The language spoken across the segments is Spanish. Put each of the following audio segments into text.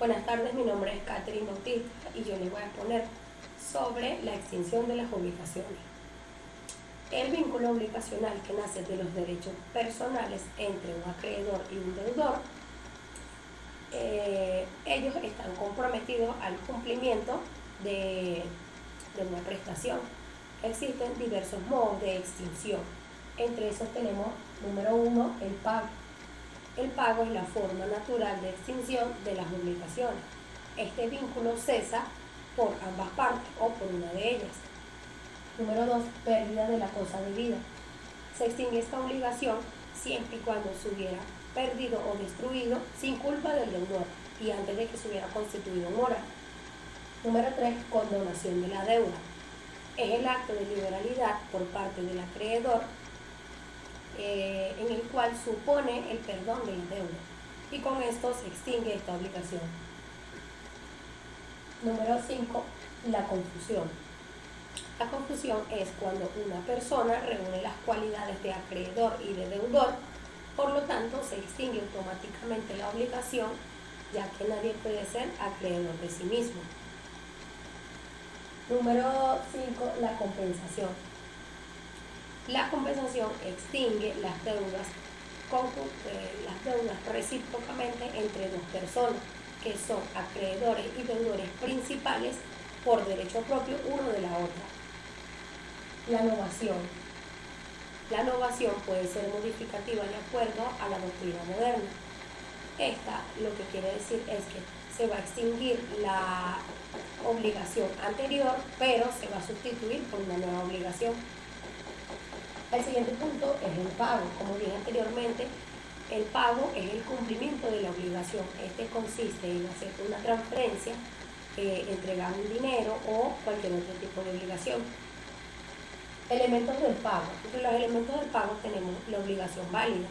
Buenas tardes, mi nombre es Catherine Bautista y yo les voy a exponer sobre la extinción de las obligaciones. El vínculo obligacional que nace de los derechos personales entre un acreedor y un deudor, ellos están comprometidos al cumplimiento de una prestación. Existen diversos modos de extinción. Entre esos tenemos, número 1, el pago. El pago es la forma natural de extinción de las obligaciones. Este vínculo cesa por ambas partes o por una de ellas. Número 2, pérdida de la cosa debida. Se extingue esta obligación siempre y cuando se hubiera perdido o destruido sin culpa del deudor y antes de que se hubiera constituido mora. Número 3, condonación de la deuda. Es el acto de liberalidad por parte del acreedor en el cual supone el perdón de la deuda y con esto se extingue esta obligación. Número 5, la confusión. La confusión es cuando una persona reúne las cualidades de acreedor y de deudor, por lo tanto se extingue automáticamente la obligación, ya que nadie puede ser acreedor de sí mismo. Número 5, la compensación. La compensación extingue las deudas recíprocamente entre dos personas que son acreedores y deudores principales por derecho propio uno de la otra. La novación. La novación puede ser modificativa de acuerdo a la doctrina moderna. Esta lo que quiere decir es que se va a extinguir la obligación anterior, pero se va a sustituir por una nueva obligación. El siguiente punto es el pago. Como dije anteriormente, el pago es el cumplimiento de la obligación. Este consiste en hacer una transferencia, entregar un dinero o cualquier otro tipo de obligación. Elementos del pago. Entre los elementos del pago tenemos la obligación válida,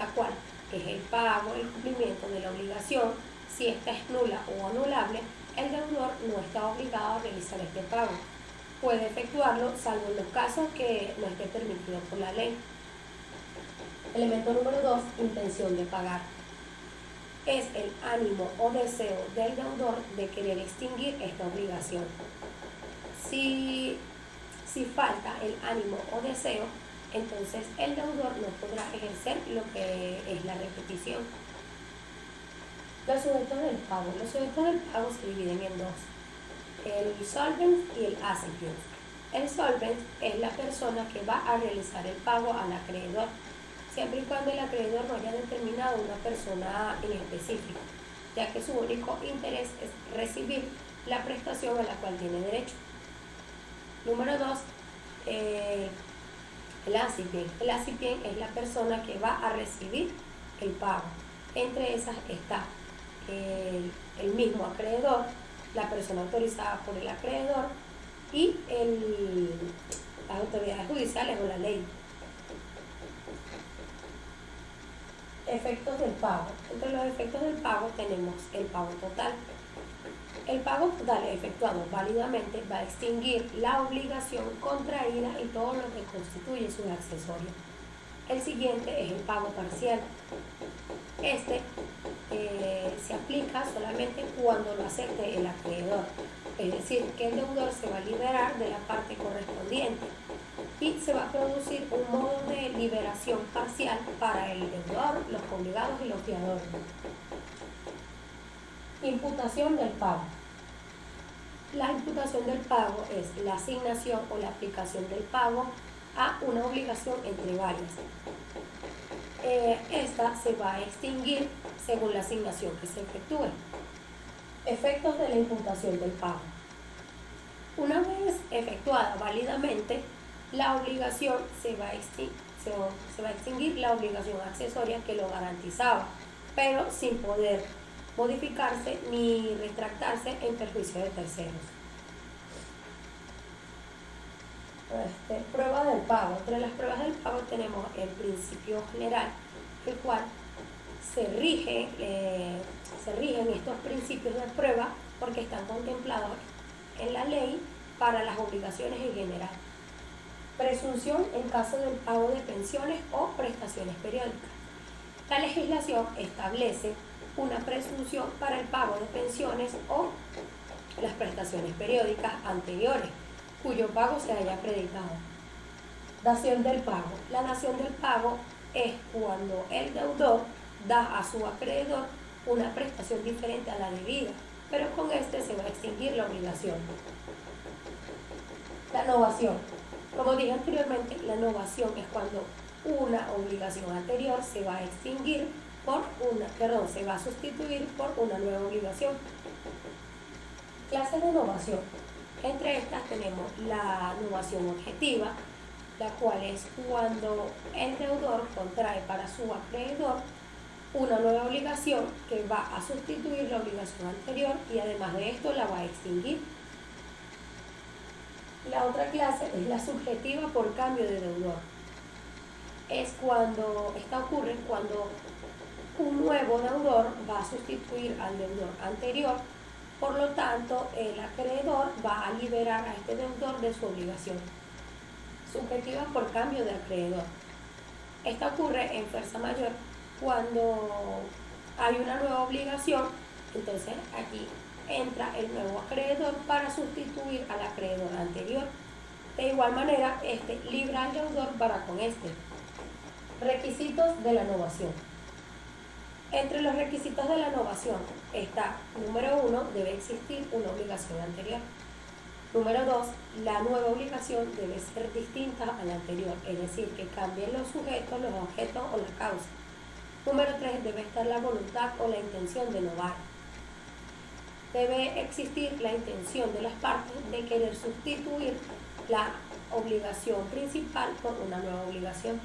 la cual es el pago, el cumplimiento de la obligación. Si esta es nula o anulable, el deudor no está obligado a realizar este pago. Puede efectuarlo salvo en los casos que no esté permitido por la ley. Elemento número 2, intención de pagar. Es el ánimo o deseo del deudor de querer extinguir esta obligación. Si falta el ánimo o deseo, entonces el deudor no podrá ejercer lo que es la repetición. Los sujetos del pago. Los sujetos del pago se dividen en dos: el solvent y el accipient. El solvent es la persona que va a realizar el pago al acreedor, siempre y cuando el acreedor no haya determinado una persona en específico, ya que su único interés es recibir la prestación a la cual tiene derecho. Número 2, el accipient. El accipient es la persona que va a recibir el pago. Entre esas está el mismo acreedor, la persona autorizada por el acreedor y las autoridades judiciales o la ley. Efectos del pago. Entre los efectos del pago tenemos el pago total. El pago total efectuado válidamente va a extinguir la obligación contraída y todo lo que constituye sus accesorios. El siguiente es el pago parcial. Este se aplica solamente cuando lo acepte el acreedor, es decir, que el deudor se va a liberar de la parte correspondiente y se va a producir un modo de liberación parcial para el deudor, los obligados y los fiadores. Imputación del pago. La imputación del pago es la asignación o la aplicación del pago a una obligación entre varias. Esta se va a extinguir según la asignación que se efectúe. Efectos de la imputación del pago. Una vez efectuada válidamente, la obligación se va a extinguir la obligación accesoria que lo garantizaba, pero sin poder modificarse ni retractarse en perjuicio de terceros. Prueba del pago. Entre las pruebas del pago tenemos el principio general, el cual se rigen estos principios de prueba porque están contemplados en la ley para las obligaciones en general. Presunción en caso del pago de pensiones o prestaciones periódicas. La legislación establece una presunción para el pago de pensiones o las prestaciones periódicas anteriores, cuyo pago se haya acreditado. Dación del pago. La dación del pago es cuando el deudor da a su acreedor una prestación diferente a la debida, pero con este se va a extinguir la obligación. La novación. Como dije anteriormente, la novación es cuando una obligación anterior se va a extinguir se va a sustituir por una nueva obligación. Clases de novación. Entre estas tenemos la novación objetiva, la cual es cuando el deudor contrae para su acreedor una nueva obligación que va a sustituir la obligación anterior y además de esto la va a extinguir. La otra clase es la subjetiva por cambio de deudor. Esta ocurre cuando un nuevo deudor va a sustituir al deudor anterior, por lo tanto el acreedor va a liberar a este deudor de su obligación. Subjetiva por cambio de acreedor. Esta ocurre en fuerza mayor cuando hay una nueva obligación, entonces aquí entra el nuevo acreedor para sustituir al acreedor anterior. De igual manera, este libra al deudor para con este. Requisitos de la novación. Entre los requisitos de la novación está, número 1, debe existir una obligación anterior. Número 2, la nueva obligación debe ser distinta a la anterior, es decir, que cambien los sujetos, los objetos o la causa. Número 3, debe estar la voluntad o la intención de novar. Debe existir la intención de las partes de querer sustituir la obligación principal por una nueva obligación.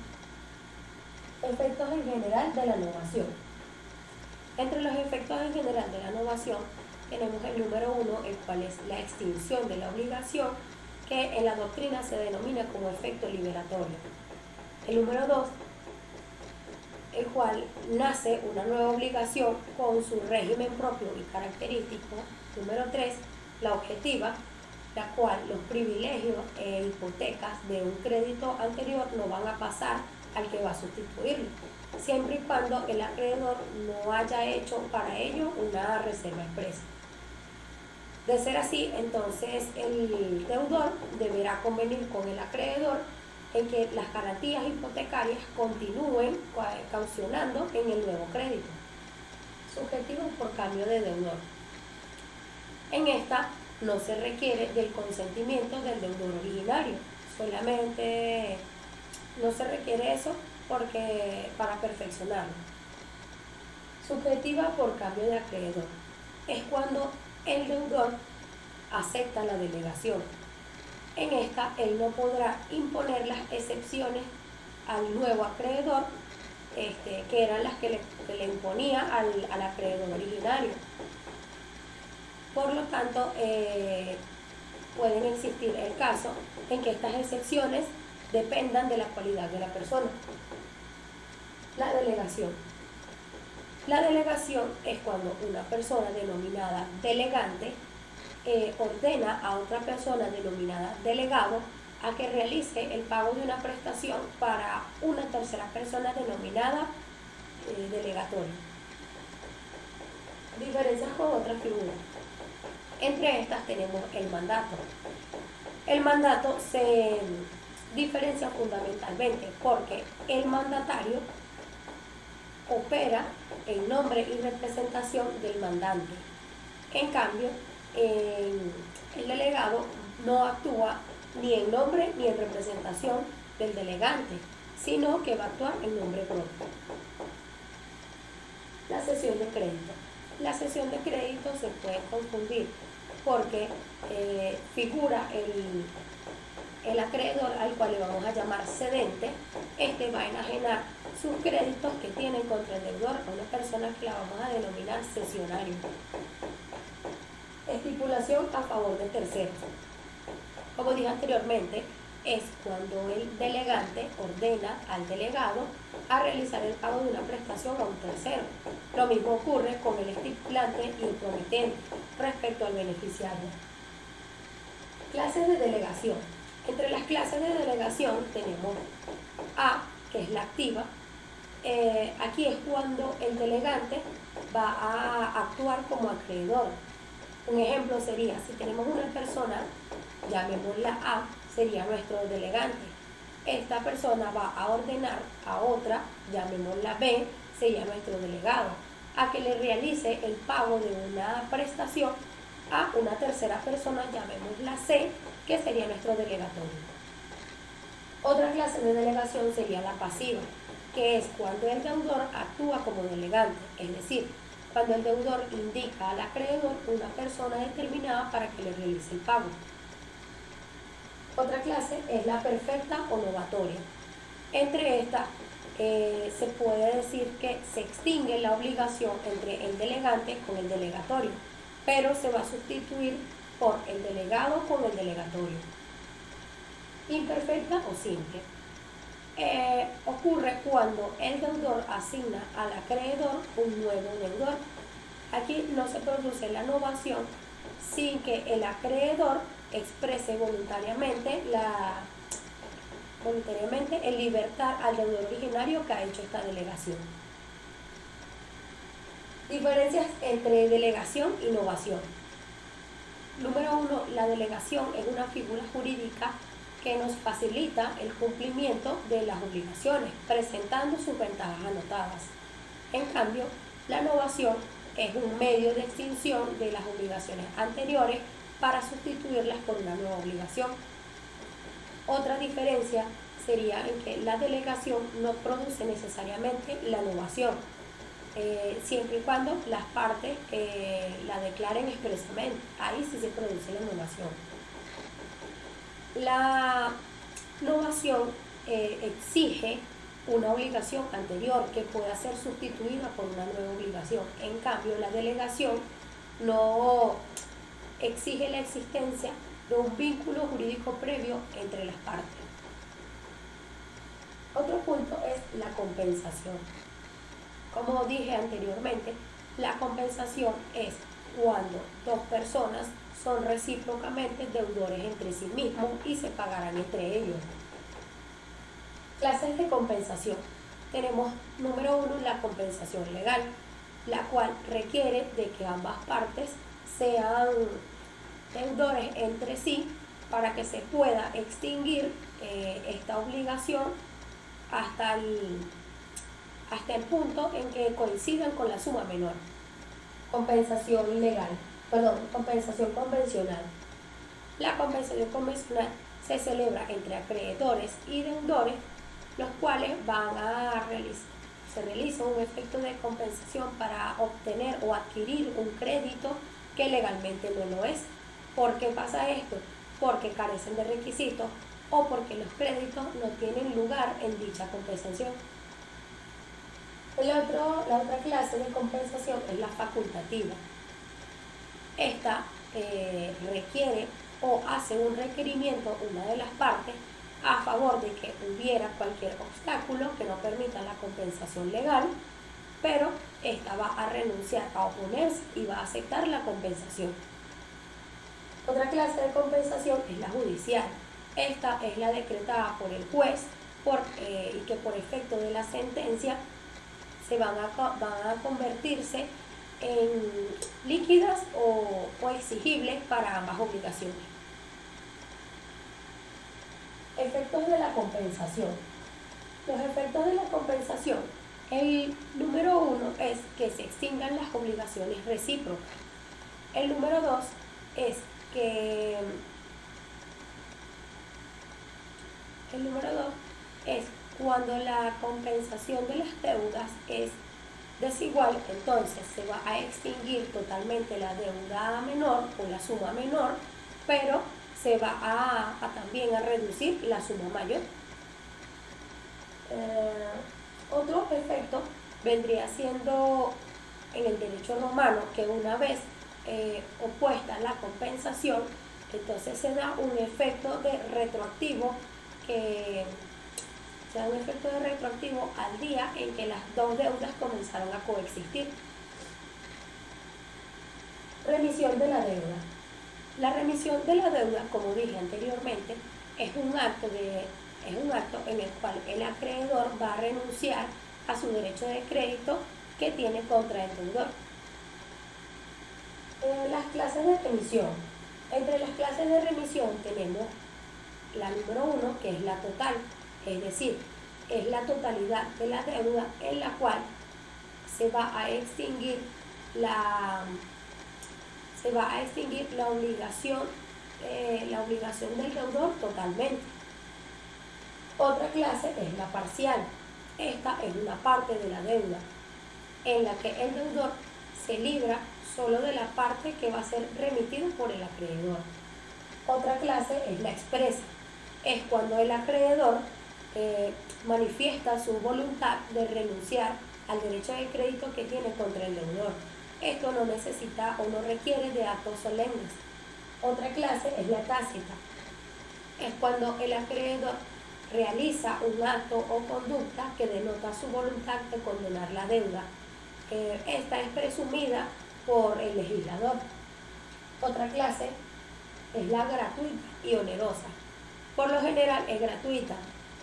Efectos en general de la novación. Entre los efectos en general de la novación tenemos el número 1, el cual es la extinción de la obligación, que en la doctrina se denomina como efecto liberatorio. El número 2, el cual nace una nueva obligación con su régimen propio y característico. Número 3, la objetiva, la cual los privilegios e hipotecas de un crédito anterior no van a pasar al que va a sustituirlo, siempre y cuando el acreedor no haya hecho para ello una reserva expresa. De ser así, entonces el deudor deberá convenir con el acreedor en que las garantías hipotecarias continúen caucionando en el nuevo crédito. Subjetivos por cambio de deudor. En esta no se requiere del consentimiento del deudor originario, solamente no se requiere eso para perfeccionarlo. Subjetiva por cambio de acreedor. Es cuando el deudor acepta la delegación. En esta, él no podrá imponer las excepciones al nuevo acreedor, que eran las que le imponía al acreedor originario. Por lo tanto, pueden existir el caso en que estas excepciones dependan de la cualidad de la persona. La delegación. La delegación es cuando una persona denominada delegante ordena a otra persona denominada delegado a que realice el pago de una prestación para una tercera persona denominada delegatoria. Diferencias con otras figuras. Entre estas tenemos el mandato. El mandato se diferencia fundamentalmente porque el mandatario opera en nombre y representación del mandante. En cambio, el delegado no actúa ni en nombre ni en representación del delegante, sino que va a actuar en nombre propio. La cesión de crédito. La cesión de crédito se puede confundir porque figura el acreedor al cual le vamos a llamar cedente. Este va a enajenar sus créditos que tiene contra el deudor a una persona que la vamos a denominar cesionario. Estipulación a favor de terceros. Como dije anteriormente, es cuando el delegante ordena al delegado a realizar el pago de una prestación a un tercero. Lo mismo ocurre con el estipulante y el promitente respecto al beneficiario. Clases de delegación. Entre las clases de delegación tenemos A, que es la activa, aquí es cuando el delegante va a actuar como acreedor. Un ejemplo sería, si tenemos una persona, llamémosla A, sería nuestro delegante. Esta persona va a ordenar a otra, llamémosla B, sería nuestro delegado, a que le realice el pago de una prestación a una tercera persona, llamémosla C, que sería nuestro delegatorio. Otra clase de delegación sería la pasiva, que es cuando el deudor actúa como delegante, es decir, cuando el deudor indica al acreedor una persona determinada para que le realice el pago. Otra clase es la perfecta o novatoria. Entre estas se puede decir que se extingue la obligación entre el delegante con el delegatorio, pero se va a sustituir por el delegado con el delegatorio. Imperfecta o simple. Ocurre cuando el deudor asigna al acreedor un nuevo deudor. Aquí no se produce la novación sin que el acreedor exprese voluntariamente el libertar al deudor originario que ha hecho esta delegación. Diferencias entre delegación y novación. Número 1, la delegación es una figura jurídica que nos facilita el cumplimiento de las obligaciones, presentando sus ventajas anotadas. En cambio, la novación es un medio de extinción de las obligaciones anteriores para sustituirlas por una nueva obligación. Otra diferencia sería en que la delegación no produce necesariamente la novación, siempre y cuando las partes la declaren expresamente. Ahí sí se produce la novación. La novación exige una obligación anterior que pueda ser sustituida por una nueva obligación. En cambio, la delegación no exige la existencia de un vínculo jurídico previo entre las partes. Otro punto es la compensación. Como dije anteriormente, la compensación es cuando dos personas son recíprocamente deudores entre sí mismos y se pagarán entre ellos. Clases de compensación. Tenemos número 1, la compensación legal, la cual requiere de que ambas partes sean deudores entre sí para que se pueda extinguir esta obligación hasta el punto en que coincidan con la suma menor. Compensación convencional. La compensación convencional se celebra entre acreedores y deudores, los cuales se realiza un efecto de compensación para obtener o adquirir un crédito que legalmente no lo es. ¿Por qué pasa esto? Porque carecen de requisitos o porque los créditos no tienen lugar en dicha compensación. La otra clase de compensación es la facultativa. Esta requiere o hace un requerimiento una de las partes a favor de que hubiera cualquier obstáculo que no permita la compensación legal, pero esta va a renunciar a oponerse y va a aceptar la compensación. Otra clase de compensación es la judicial. Esta es la decretada por el juez y que por efecto de la sentencia van a convertirse en líquidas o exigibles para ambas obligaciones. Efectos de la compensación. Los efectos de la compensación. El número 1 es que se extingan las obligaciones recíprocas. El número 2 es que cuando la compensación de las deudas es desigual, entonces se va a extinguir totalmente la deuda menor o la suma menor, pero se va también a reducir la suma mayor. Otro efecto vendría siendo en el derecho romano que una vez opuesta la compensación, entonces se da un efecto de retroactivo al día en que las dos deudas comenzaron a coexistir. Remisión de la deuda. La remisión de la deuda, como dije anteriormente, es un acto en el cual el acreedor va a renunciar a su derecho de crédito que tiene contra el deudor. Las clases de remisión. Entre las clases de remisión tenemos la número 1, que es la total, es decir, es la totalidad de la deuda en la cual se va a extinguir la obligación del deudor totalmente. Otra clase es la parcial. Esta es una parte de la deuda en la que el deudor se libra solo de la parte que va a ser remitida por el acreedor. Otra clase es la expresa. Es cuando el acreedor manifiesta su voluntad de renunciar al derecho de crédito que tiene contra el deudor. Esto no necesita o no requiere de actos solemnes. Otra clase es la tácita. Es cuando el acreedor realiza un acto o conducta que denota su voluntad de condonar la deuda. Esta es presumida por el legislador. Otra clase es la gratuita y onerosa. Por lo general es gratuita,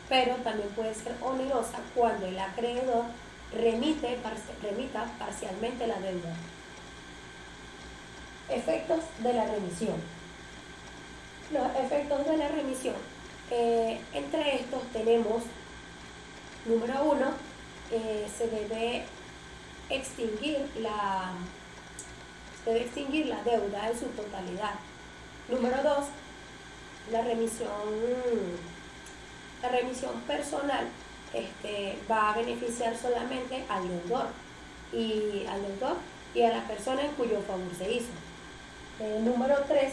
pero también puede ser onerosa cuando el acreedor remita parcialmente la deuda. Efectos de la remisión. Los efectos de la remisión. Entre estos tenemos, número 1, se debe extinguir la deuda en su totalidad. Número 2, la remisión personal va a beneficiar solamente al deudor y a la persona en cuyo favor se hizo. Número 3,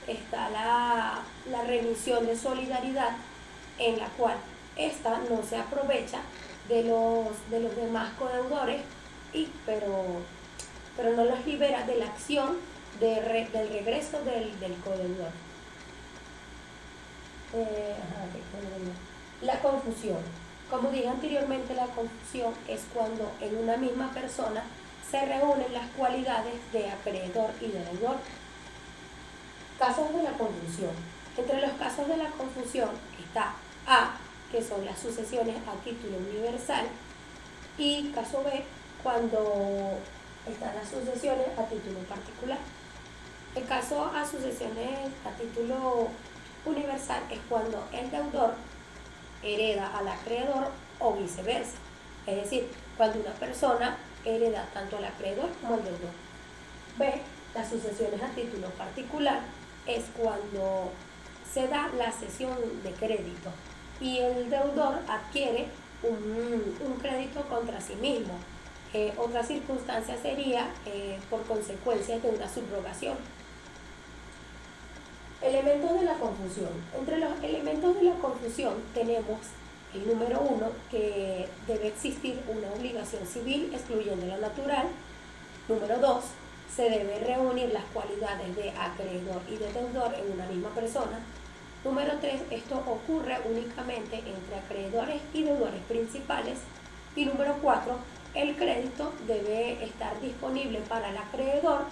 está la remisión de solidaridad, en la cual esta no se aprovecha de los demás codeudores, pero no los libera de la acción del regreso del codeudor. La confusión. Como dije anteriormente, la confusión es cuando en una misma persona se reúnen las cualidades de acreedor y de deudor. Casos de la confusión. Entre los casos de la confusión está A, que son las sucesiones a título universal, y caso B, cuando están las sucesiones a título particular. El caso a sucesiones a título universal es cuando el deudor hereda al acreedor o viceversa. Es decir, cuando una persona hereda tanto al acreedor como al deudor. B, las sucesiones a título particular es cuando se da la cesión de crédito y el deudor adquiere un crédito contra sí mismo. Otra circunstancia sería por consecuencia de una subrogación. Elementos de la confusión. Entre los elementos de la confusión tenemos el número 1, que debe existir una obligación civil excluyendo la natural. Número 2, se debe reunir las cualidades de acreedor y de deudor en una misma persona. Número 3, esto ocurre únicamente entre acreedores y deudores principales. Y número 4, el crédito debe estar disponible para el acreedor,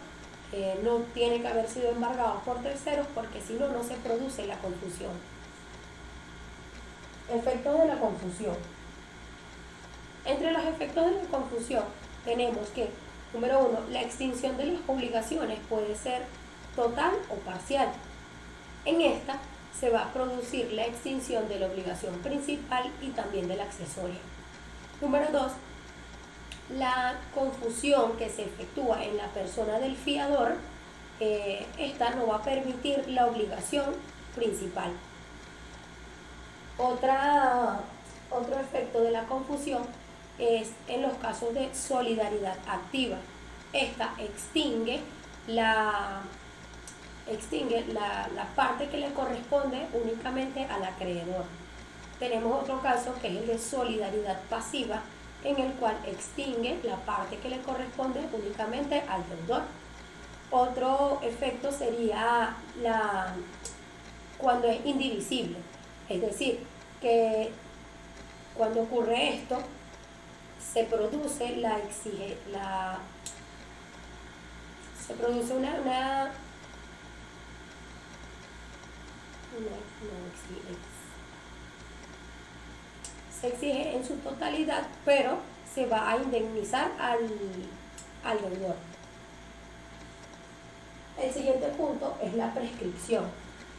no tiene que haber sido embargado por terceros, porque si no, no se produce la confusión. Efectos de la confusión. Entre los efectos de la confusión tenemos que, número 1, la extinción de las obligaciones puede ser total o parcial. En esta se va a producir la extinción de la obligación principal y también de la accesoria. Número 2, la confusión que se efectúa en la persona del fiador, esta no va a permitir la obligación principal. Otro efecto de la confusión es en los casos de solidaridad activa. Esta extingue la parte que le corresponde únicamente al acreedor. Tenemos otro caso que es el de solidaridad pasiva, en el cual extingue la parte que le corresponde únicamente al deudor. Otro efecto sería cuando es indivisible, es decir, que cuando ocurre esto se produce se exige en su totalidad, pero se va a indemnizar al deudor. El siguiente punto es la prescripción.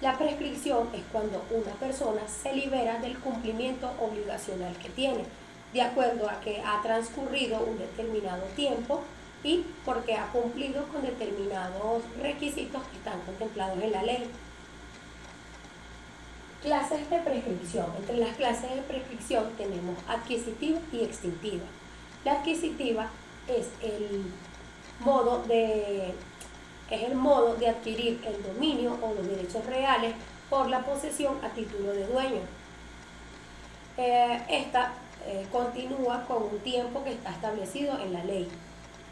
La prescripción es cuando una persona se libera del cumplimiento obligacional que tiene, de acuerdo a que ha transcurrido un determinado tiempo y porque ha cumplido con determinados requisitos que están contemplados en la ley. Clases de prescripción. Entre las clases de prescripción tenemos adquisitiva y extintiva. La adquisitiva es el modo de adquirir el dominio o los derechos reales por la posesión a título de dueño. Esta continúa con un tiempo que está establecido en la ley.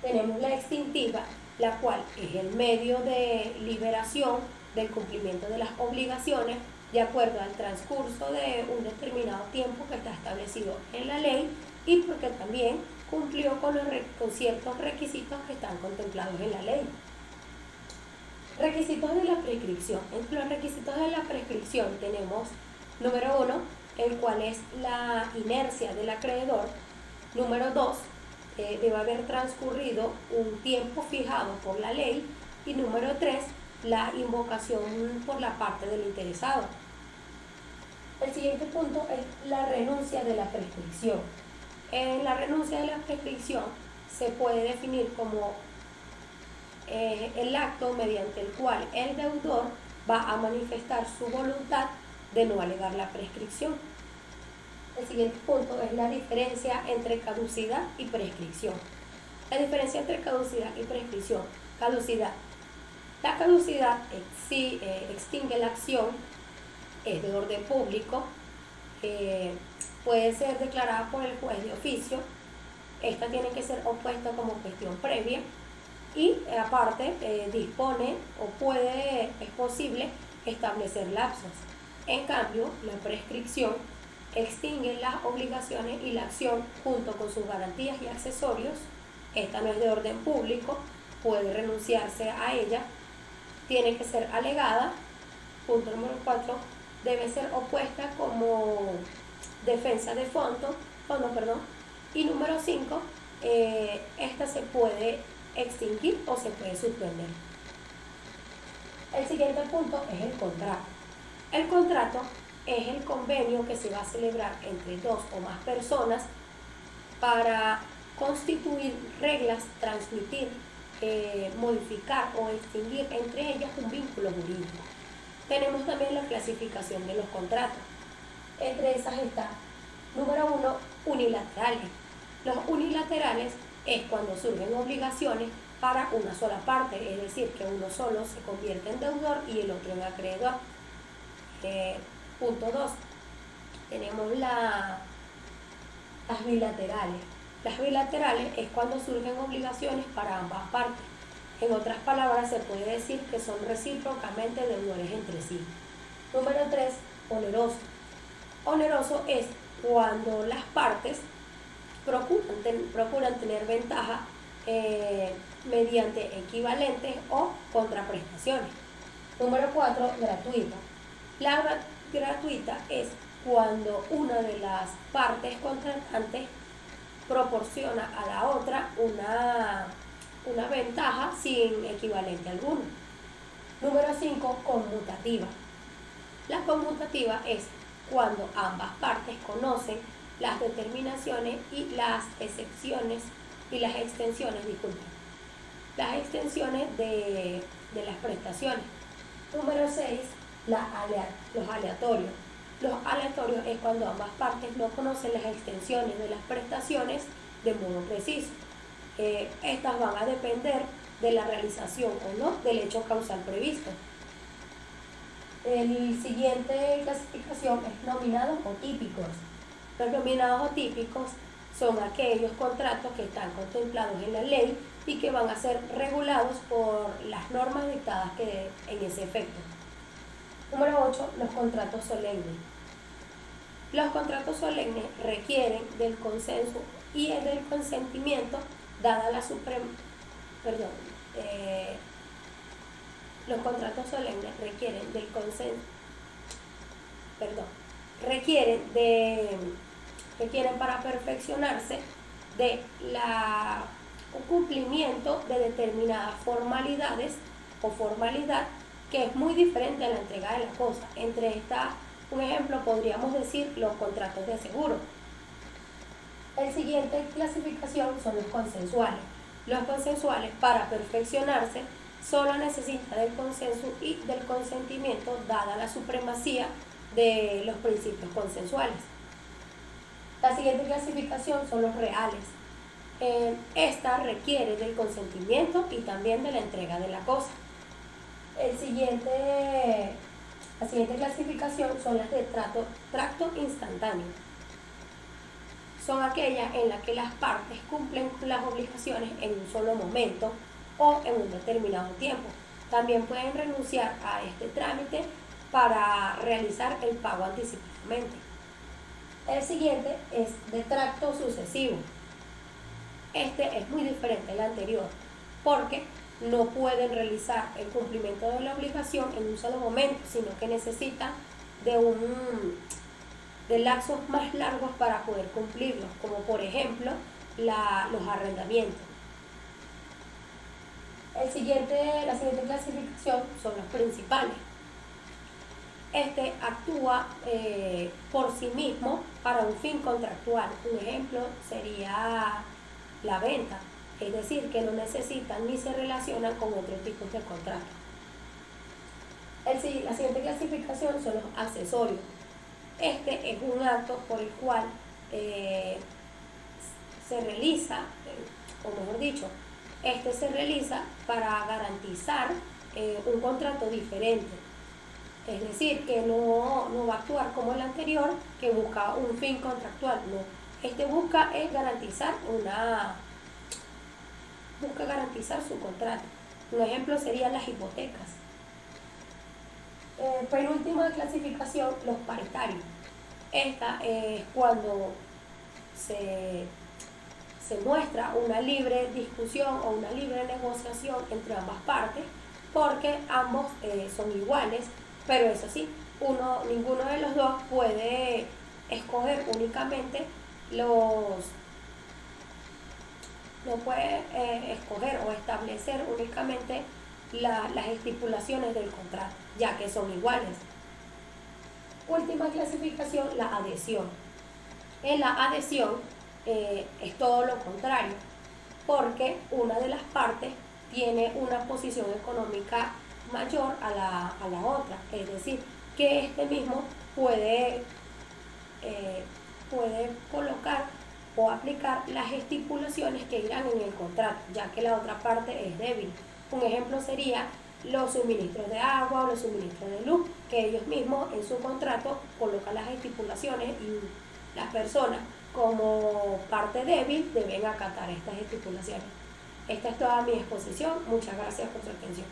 Tenemos la extintiva, la cual es el medio de liberación del cumplimiento de las obligaciones de acuerdo al transcurso de un determinado tiempo que está establecido en la ley y porque también cumplió con ciertos requisitos que están contemplados en la ley. Requisitos de la prescripción. Entre los requisitos de la prescripción tenemos, número 1, el cual es la inercia del acreedor. Número 2, debe haber transcurrido un tiempo fijado por la ley. Y número 3, la invocación por la parte del interesado. El siguiente punto es la renuncia de la prescripción. La renuncia de la prescripción se puede definir como el acto mediante el cual el deudor va a manifestar su voluntad de no alegar la prescripción. El siguiente punto es la diferencia entre caducidad y prescripción. La diferencia entre caducidad y prescripción. Caducidad. La caducidad extingue la acción, es de orden público, puede ser declarada por el juez de oficio. Esta tiene que ser opuesta como cuestión previa y aparte dispone o es posible establecer lapsos. En cambio, la prescripción extingue las obligaciones y la acción junto con sus garantías y accesorios. Esta no es de orden público, puede renunciarse a ella, tiene que ser alegada. Punto número 4, debe ser opuesta como defensa de fondo. Y número 5, esta se puede extinguir o se puede suspender. El siguiente punto es el contrato. El contrato es el convenio que se va a celebrar entre dos o más personas para constituir reglas, transmitir, modificar o extinguir entre ellas un vínculo jurídico. Tenemos también la clasificación de los contratos. Entre esas está, número 1, unilaterales. Los unilaterales es cuando surgen obligaciones para una sola parte, es decir, que uno solo se convierte en deudor y el otro en acreedor. Punto 2, tenemos las bilaterales. Las bilaterales es cuando surgen obligaciones para ambas partes. En otras palabras, se puede decir que son recíprocamente deudores entre sí. Número 3, oneroso. Oneroso es cuando las partes procuran tener ventaja mediante equivalentes o contraprestaciones. Número 4, gratuita. La gratuita es cuando una de las partes contratantes proporciona a la otra una ventaja sin equivalente alguno. Número 5, conmutativa. La conmutativa es cuando ambas partes conocen las determinaciones y las excepciones y las extensiones, las extensiones de las prestaciones. Número 6, los aleatorios. Los aleatorios es cuando ambas partes no conocen las extensiones de las prestaciones de modo preciso. Estas van a depender de la realización o no del hecho causal previsto. El siguiente clasificación es nominados o típicos. Los nominados o típicos son aquellos contratos que están contemplados en la ley y que van a ser regulados por las normas dictadas en ese efecto. Número 8, los contratos solemnes. Los contratos solemnes requieren del consenso y del consentimiento dada la los contratos solemnes requieren del consenso, requieren requieren para perfeccionarse de la cumplimiento de determinadas formalidades o formalidad que es muy diferente a la entrega de la cosa. Entre estas, un ejemplo, podríamos decir los contratos de seguro. El siguiente clasificación son los consensuales. Los consensuales, para perfeccionarse, solo necesitan del consenso y del consentimiento, dada la supremacía de los principios consensuales. La siguiente clasificación son los reales. Esta requiere del consentimiento y también de la entrega de la cosa. La siguiente clasificación son las de tracto instantáneo. Son aquellas en las que las partes cumplen las obligaciones en un solo momento o en un determinado tiempo. También pueden renunciar a este trámite para realizar el pago anticipadamente. El siguiente es de tracto sucesivo. Este es muy diferente al anterior porque no pueden realizar el cumplimiento de la obligación en un solo momento, sino que necesitan de lapsos más largos para poder cumplirlos, como por ejemplo los arrendamientos. La siguiente clasificación son los principales. Este actúa por sí mismo para un fin contractual. Un ejemplo sería la venta, es decir, que no necesitan ni se relacionan con otros tipos de contratos. La siguiente clasificación son los accesorios. Este es un acto por el cual se realiza, o mejor dicho, este se realiza para garantizar un contrato diferente. Es decir, que no va a actuar como el anterior, que busca un fin contractual. No, este busca garantizar su contrato. Un ejemplo serían las hipotecas. Penúltima clasificación, los paritarios. Esta es cuando se muestra una libre discusión o una libre negociación entre ambas partes, porque ambos son iguales, pero eso sí, ninguno de los dos puede escoger únicamente no puede escoger o establecer únicamente las estipulaciones del contrato, ya que son iguales. Última clasificación, la adhesión. En la adhesión es todo lo contrario, porque una de las partes tiene una posición económica mayor a la otra, es decir, que este mismo puede colocar o aplicar las estipulaciones que irán en el contrato, ya que la otra parte es débil. Un ejemplo sería los suministros de agua o los suministros de luz, que ellos mismos en su contrato colocan las estipulaciones y las personas como parte débil deben acatar estas estipulaciones. Esta es toda mi exposición. Muchas gracias por su atención.